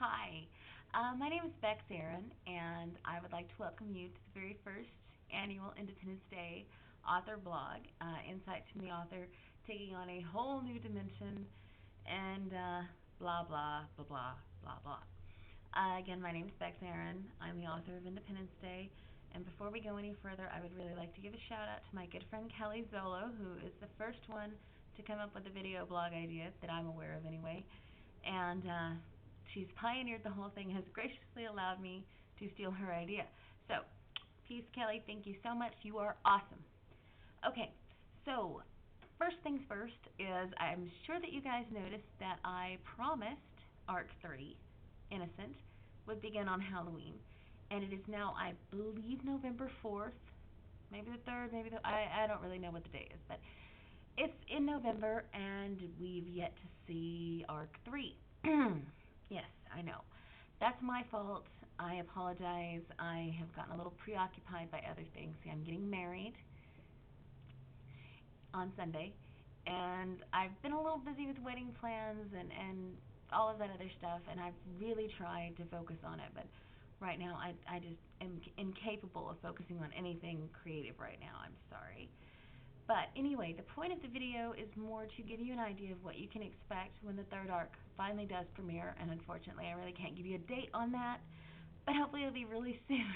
Hi, my name is Bex Aaron, and I would like to welcome you to the very first annual Independence Day author blog, Insights from the Author, taking on a whole new dimension, and blah, blah, blah, blah, blah, blah. Again, my name is Bex Aaron. I'm the author of Independence Day, and before we go any further, I would really like to give a shout out to my good friend Kelly Zolo, who is the first one to come up with a video blog idea that I'm aware of anyway. And she's pioneered the whole thing, has graciously allowed me to steal her idea. So, peace, Kelly. Thank you so much. You are awesome. Okay, so first things first is I'm sure that you guys noticed that I promised Arc 3, Innocent, would begin on Halloween. And it is now, I believe, November 4th, maybe the 3rd, I don't really know what the date is, but it's in November, and we've yet to see Arc 3. Yes, I know. That's my fault. I apologize. I have gotten a little preoccupied by other things. See, I'm getting married on Sunday, and I've been a little busy with wedding plans and all of that other stuff, and I've really tried to focus on it, but right now I just am incapable of focusing on anything creative right now. I'm sorry. But anyway, the point of the video is more to give you an idea of what you can expect when the third arc finally does premiere, and unfortunately I really can't give you a date on that, but hopefully it'll be really soon.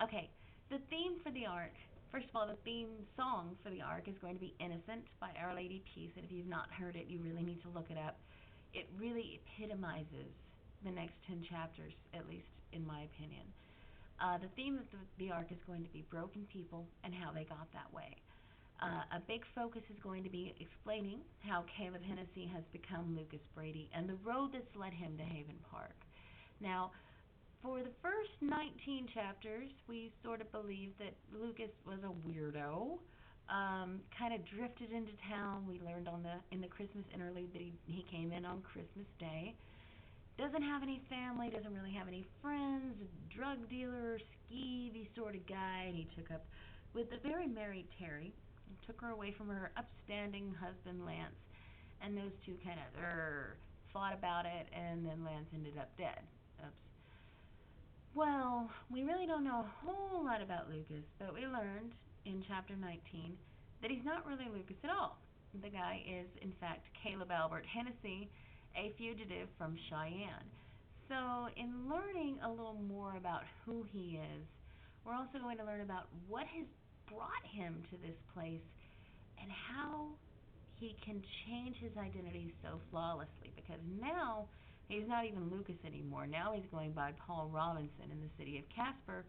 Okay, the theme for the arc, first of all, the theme song for the arc is going to be Innocent by Our Lady Peace, and if you've not heard it, you really need to look it up. It really epitomizes the next 10 chapters, at least in my opinion. The theme of the arc is going to be broken people and how they got that way. A big focus is going to be explaining how Caleb Hennessy has become Lucas Brady and the road that's led him to Haven Park. Now, for the first 19 chapters, we sort of believed that Lucas was a weirdo, kind of drifted into town. We learned in the Christmas interlude that he came in on Christmas Day. Doesn't have any family, doesn't really have any friends, a drug dealer, skeevy sort of guy, and he took up with the very married Terry, and took her away from her upstanding husband Lance, and those two kind of fought about it, and then Lance ended up dead. Oops. Well, we really don't know a whole lot about Lucas, but we learned in chapter 19 that he's not really Lucas at all. The guy is, in fact, Caleb Albert Hennessy, a fugitive from Cheyenne. So in learning a little more about who he is, we're also going to learn about what has brought him to this place and how he can change his identity so flawlessly, because now he's not even Lucas anymore. Now he's going by Paul Robinson in the city of Casper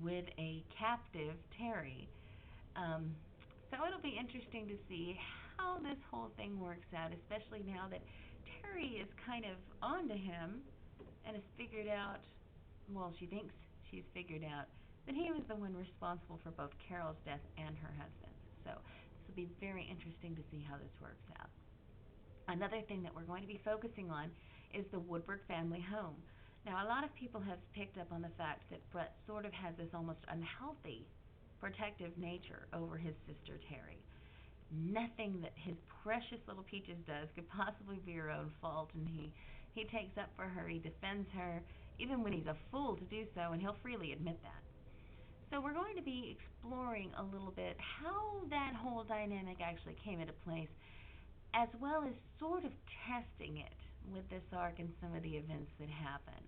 with a captive Terry. So it'll be interesting to see how this whole thing works out, especially now that Terry is kind of onto him and has figured out, well, she thinks she's figured out, that he was the one responsible for both Carol's death and her husband's. So this will be very interesting to see how this works out. Another thing that we're going to be focusing on is the Woodward family home. Now, a lot of people have picked up on the fact that Brett sort of has this almost unhealthy protective nature over his sister Terry. Nothing that his precious little Peaches does could possibly be her own fault, and he takes up for her, he defends her, even when he's a fool to do so, and he'll freely admit that. So we're going to be exploring a little bit how that whole dynamic actually came into place, as well as sort of testing it with this arc and some of the events that happen.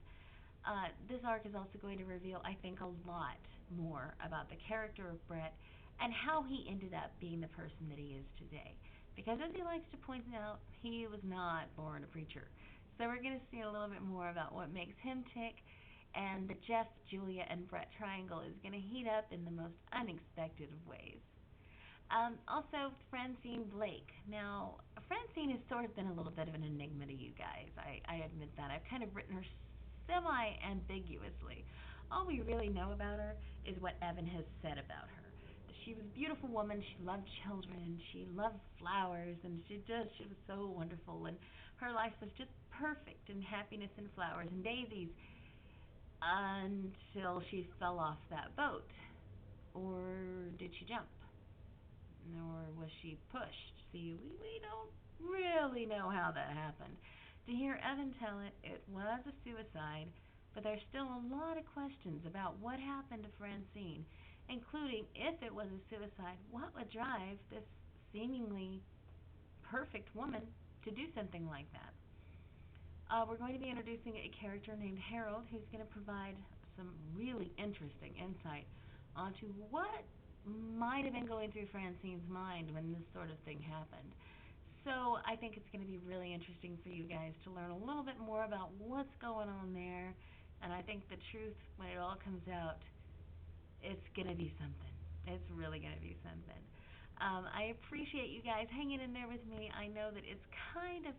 This arc is also going to reveal, I think, a lot more about the character of Brett and how he ended up being the person that he is today. Because as he likes to point out, he was not born a preacher. So we're going to see a little bit more about what makes him tick, and the Jeff, Julia, and Brett triangle is going to heat up in the most unexpected of ways. Also, Francine Blake. Now, Francine has sort of been a little bit of an enigma to you guys. I admit that. I've kind of written her semi-ambiguously. All we really know about her is what Evan has said about her. She was a beautiful woman, she loved children, she loved flowers, and she was so wonderful, and her life was just perfect, and happiness and flowers and daisies, until she fell off that boat. Or did she jump? Or was she pushed? See, we don't really know how that happened. To hear Evan tell it, it was a suicide, but there's still a lot of questions about what happened to Francine, including if it was a suicide, what would drive this seemingly perfect woman to do something like that. We're going to be introducing a character named Harold who's going to provide some really interesting insight onto what might have been going through Francine's mind when this sort of thing happened. So I think it's going to be really interesting for you guys to learn a little bit more about what's going on there. And I think the truth, when it all comes out, it's going to be something. It's really going to be something. I appreciate you guys hanging in there with me. I know that it's kind of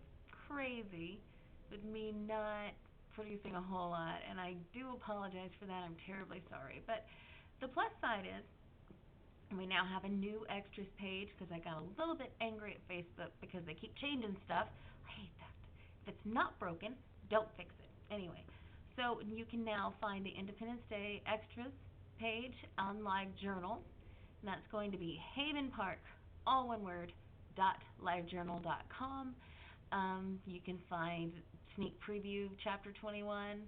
crazy with me not producing a whole lot, and I do apologize for that. I'm terribly sorry. But the plus side is we now have a new extras page because I got a little bit angry at Facebook because they keep changing stuff. I hate that. If it's not broken, don't fix it. Anyway, so you can now find the Independence Day extras page on LiveJournal, and that's going to be Haven Park, all one word, .livejournal.com. You can find sneak preview chapter 21.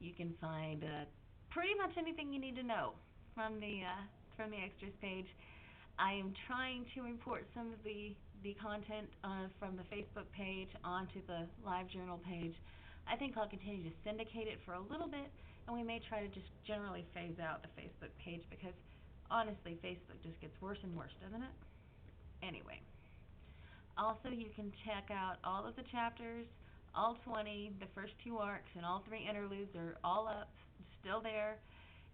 You can find pretty much anything you need to know from the extras page. I am trying to import some of the content from the Facebook page onto the LiveJournal page. I think I'll continue to syndicate it for a little bit, and we may try to just generally phase out the Facebook page because honestly, Facebook just gets worse and worse, doesn't it? Anyway. Also, you can check out all of the chapters, all 20, the first 2 arcs, and all 3 interludes are all up, still there.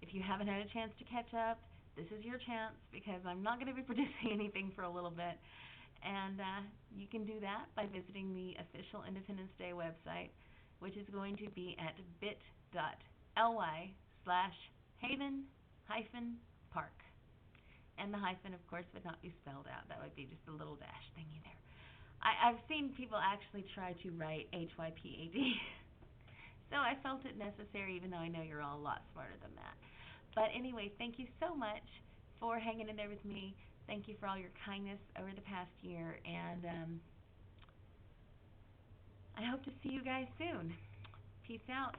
If you haven't had a chance to catch up, this is your chance because I'm not going to be producing anything for a little bit. And you can do that by visiting the official Independence Day website, which is going to be at bit.ly/Haven-Park. And the hyphen, of course, would not be spelled out. That would be just a little dash thingy there. I've seen people actually try to write HYPAD. So I felt it necessary, even though I know you're all a lot smarter than that. But anyway, thank you so much for hanging in there with me. Thank you for all your kindness over the past year. And I hope to see you guys soon. Peace out.